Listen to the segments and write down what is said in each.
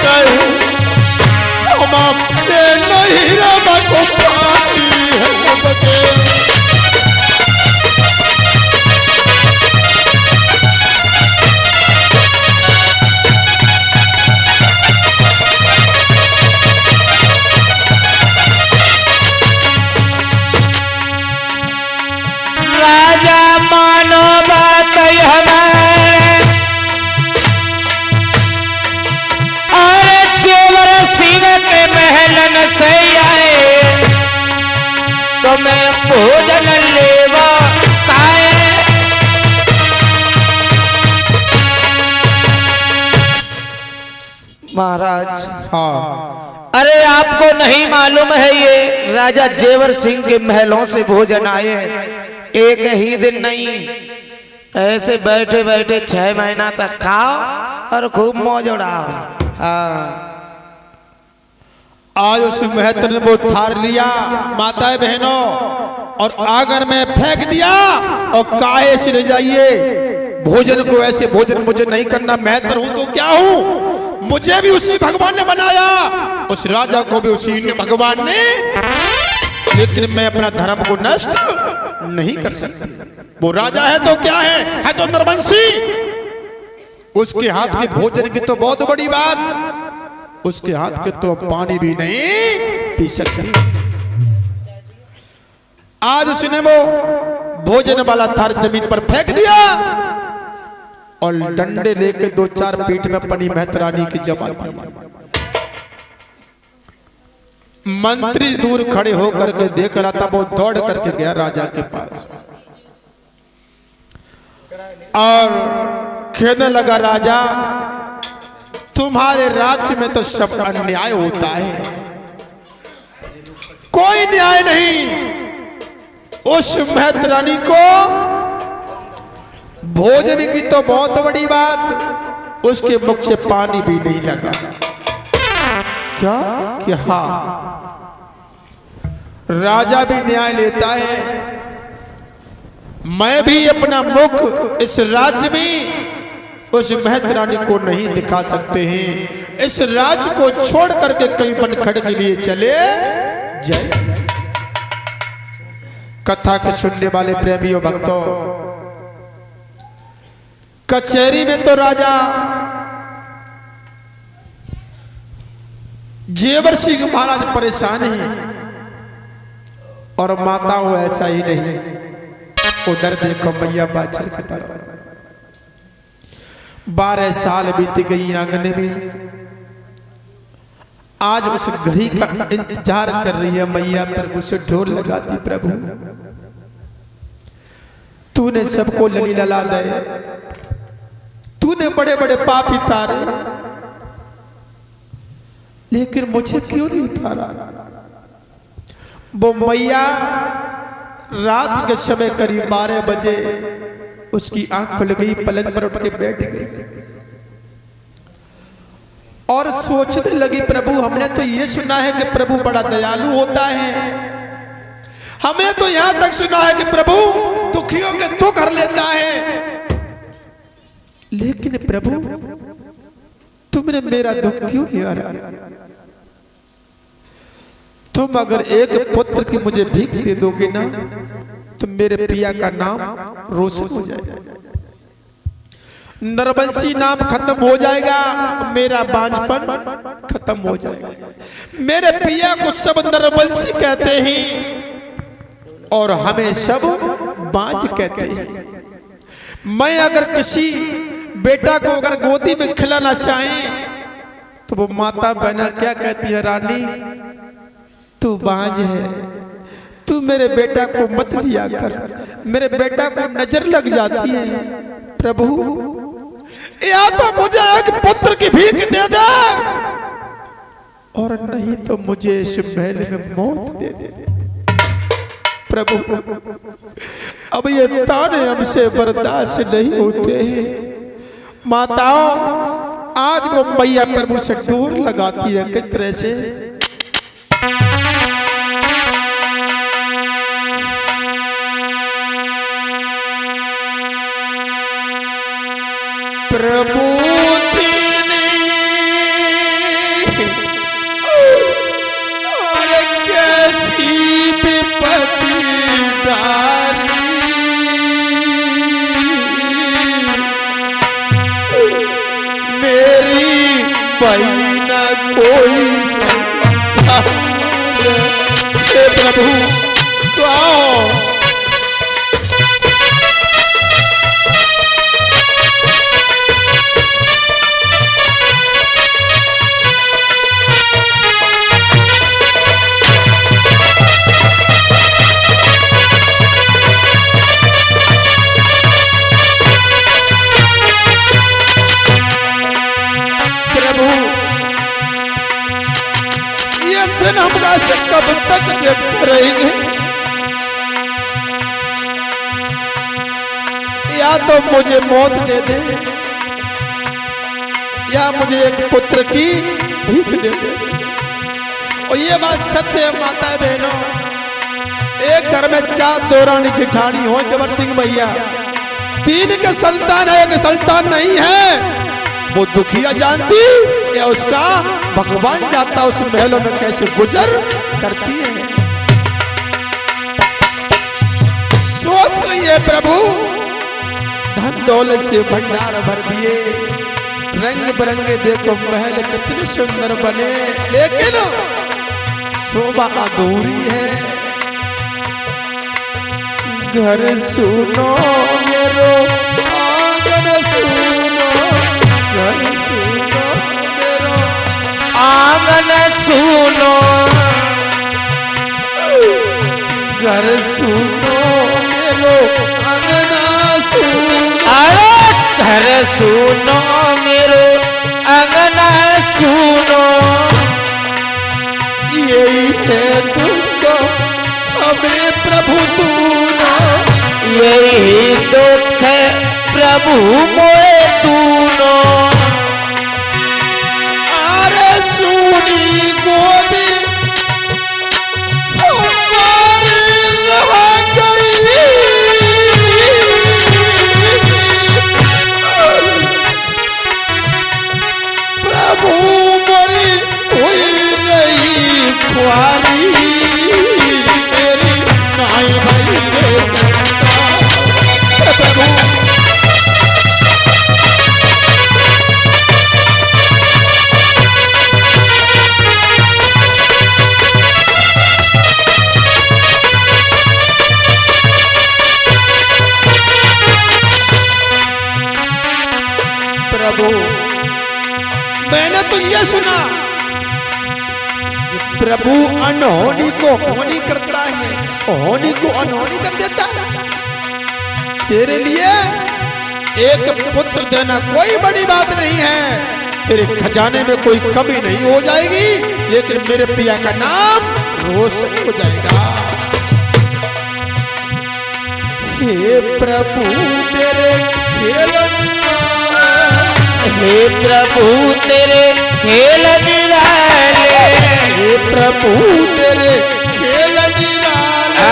गए हम अपने नहीं रब को पानी है बगे। राजा मानो बात हमारे और जेवर सिंह के महलन से आए तो मैं भोजन लेवा खाए। महाराज हाँ अरे आपको नहीं मालूम है ये राजा जेवर सिंह के महलों से भोजन आए हैं। एक ही दिन नहीं ऐसे बैठे बैठे 6 महीना तक खाओ और खूब मौज उड़ाओ। हाँ आज उस महतर ने वो थार लिया माताएं बहनों और आंगन में फेंक दिया और काहे से ले जाइए भोजन को। ऐसे भोजन मुझे नहीं करना। महतर हूं तो क्या हूं, मुझे भी उसी भगवान ने बनाया, उस राजा को भी उसी ने भगवान ने, लेकिन मैं अपना धर्म को नष्ट नहीं कर सकती। वो राजा है तो क्या है तो नरवंशी। उसके हाथ के भोजन की तो बहुत बड़ी बात, उसके हाथ के तो पानी भी नहीं पी सकती। आज उसने वो भोजन वाला थार जमीन पर फेंक दिया और डंडे लेके 2-4 पीठ में अपनी महतरानी की जमा दी। मंत्री दूर खड़े होकर के देख रहा था, वो दौड़ करके गया राजा के पास और कहने लगा, राजा तुम्हारे राज्य में तो सब अन्याय होता है, कोई न्याय नहीं। उस महतरानी को भोजन की तो बहुत बड़ी बात, उसके मुख से पानी भी नहीं लगा। क्या कि हाँ राजा भी न्याय लेता है, मैं भी अपना मुख इस राज्य में उस महतरानी को नहीं दिखा सकते हैं। इस राज्य को छोड़ करके कहीं बनखड़ के लिए चले जाए। कथा के सुनने वाले प्रेमियों भक्तों, कचहरी में तो राजा जेवर सिंह महाराज परेशान हैं और माता वो ऐसा ही नहीं। उधर देखो मैया बाछल की तरफ 12 साल बीत गई आंगन में, आज उस घड़ी का इंतजार कर रही है मैया। प्रभु से ढोल लगाती, प्रभु तूने सबको लली लला दे, तूने बड़े बड़े पापी तारे, लेकिन मुझे क्यों नहीं तारा। वो मैया रात के समय करीब 12 बजे उसकी आंख खुल गई, पलंग पर उठ के बैठ गई और सोचने लगी, प्रभु हमने तो ये सुना है कि प्रभु बड़ा दयालु होता है, हमने तो यहां तक सुना है कि प्रभु दुखियों के दुख हर लेता है, लेकिन प्रभु तुमने मेरा दुख क्यों नहीं हरा। तुम अगर एक पुत्र की मुझे भीख दे दोगे ना तो मेरे पिया का नाम रोशन हो जाएगा, नरवंशी नाम खत्म हो जाएगा, मेरा बांझपन खत्म हो जाएगा। मेरे पिया को सब नरवंशी कहते हैं और हमें सब बांझ कहते हैं। मैं अगर किसी बेटा को अगर गोदी में खिलाना चाहे तो वो माता बहना क्या कहती है, रानी तू बांझ है, तू मेरे बेटा को मत लिया कर, मेरे बेटा को नजर लग जाती है। प्रभु या तो मुझे एक पुत्र की भीख दे दे और नहीं तो मुझे इस महल में मौत दे दे। प्रभु अब ये ताने हमसे बर्दाश्त नहीं होते हैं। माताओं आज वो मैया प्रभु से डोर लगाती है, किस तरह से प्रभु तेने भाई न कोई संतान। हे प्रभु तो आओ। हम से कब तक देखते रहेंगे? या तो मुझे मौत दे दे या मुझे एक पुत्र की भीख दे दे। और ये बात सत्य है माता बहनों, एक घर में 4 दौरानी जिठानी हो जबर सिंह भैया, 3 के संतान है, एक संतान नहीं है। वो दुखिया जानती या उसका भगवान जाता उस महलों में कैसे गुजर करती है। सोच रही है प्रभु, धन दौलत से भंडार भर दिए, रंग बिरंगे देखो महल कितने सुंदर बने, लेकिन शोभा अधूरी है। घर सुनो मेरो आंगन सुनो, घर सुनो मेरो आंगन सुनो, घर सुनो मेरो आंगना सुनो। अरे घर सुनो मेरो आंगना सुनो, यही है तुमको हमें प्रभु तूनो, यही दुख है प्रभु मोए तूनो। अरे सुनी गोदी हमारी रह गई, प्रभु मोरी हुई नहीं ख्वारी, मेरी नाई भाई रे प्रभु। प्रभु मैंने तो यह सुना प्रभु अनहोनी को होनी करता है, होनी को अनहोनी कर देता है। तेरे लिए एक पुत्र देना कोई बड़ी बात नहीं है, तेरे खजाने में कोई कमी नहीं हो जाएगी, लेकिन मेरे पिया का नाम रोशन हो जाएगा। हे प्रभु तेरे खेल, हे प्रभु तेरे खेल निराले, हे प्रभु तेरे खेल निराले,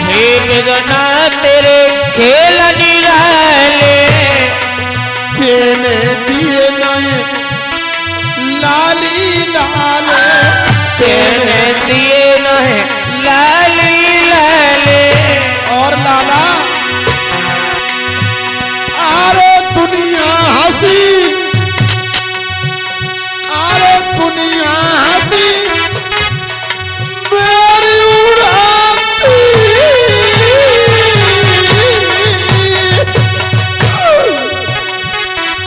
हे गगना तेरे खेल निराले। देने दिए नहीं लाली लाले, तेने दिए नहीं लाली लाले। और लाला आरे दुनिया हंसी, आरे दुनिया हंसी मेरी उड़ाती,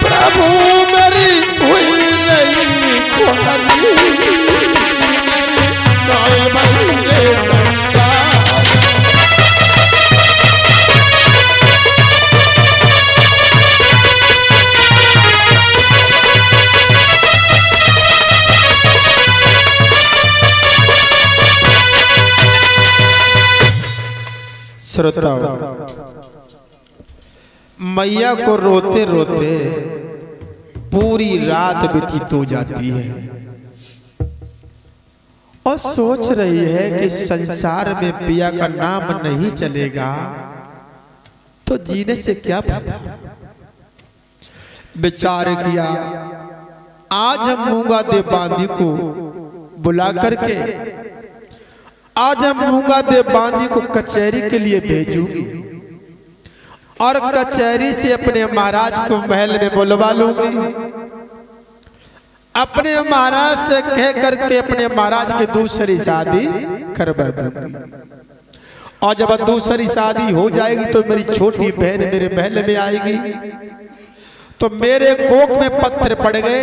प्रभु मेरी हुई नहीं ख्वारी, मेरी नाई भाई रे संतान। श्रोताओं, मैया को रोते रोते पूरी रात व्यतीत हो जाती है और सोच रही है कि संसार में पिया का नाम नहीं चलेगा तो जीने से क्या फायदा। विचार किया, आज हम मूंगा देव बांदी को बुला करके, आज हम मूंगा देव बांदी को कचहरी के लिए भेजूंगी और कचहरी से अपने महाराज को महल में बुलवा लूंगी। अपने महाराज से कह करके अपने महाराज की दूसरी शादी करवा दूंगी। और जब दूसरी शादी हो जाएगी तो मेरी छोटी बहन मेरे महल में आएगी। तो मेरे कोख में पत्थर पड़ गए,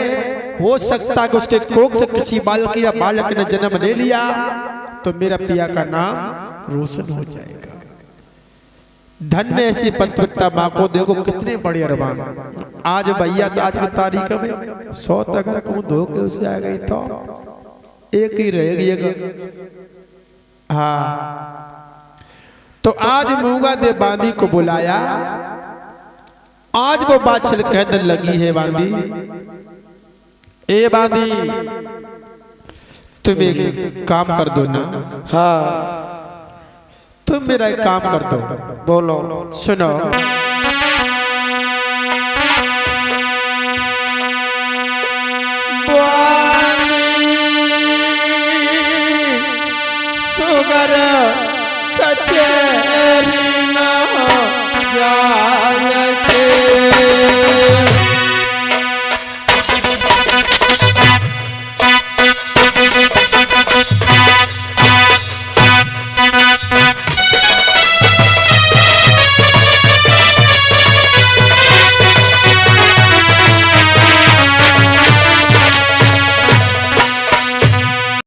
हो सकता है कि उसके कोख से किसी बालक या बालक ने जन्म ले लिया तो मेरा पिया का नाम रोशन हो जाएगा। धन्य ऐसी पत्रव्रता माँ को देखो, कितने बड़े अरमान। आज भैया आज की तारीख में 100 तक रकम धोखे उसे आ गई तो एक ही रहेगी। हाँ, तो आज मूंगा दे बांदी को बुलाया। आज वो बात चल कहने लगी है, बांदी ए बांदी तुम एक काम कर दो ना। हाँ तुम मेरा एक काम कर दो। बोलो। सुनो,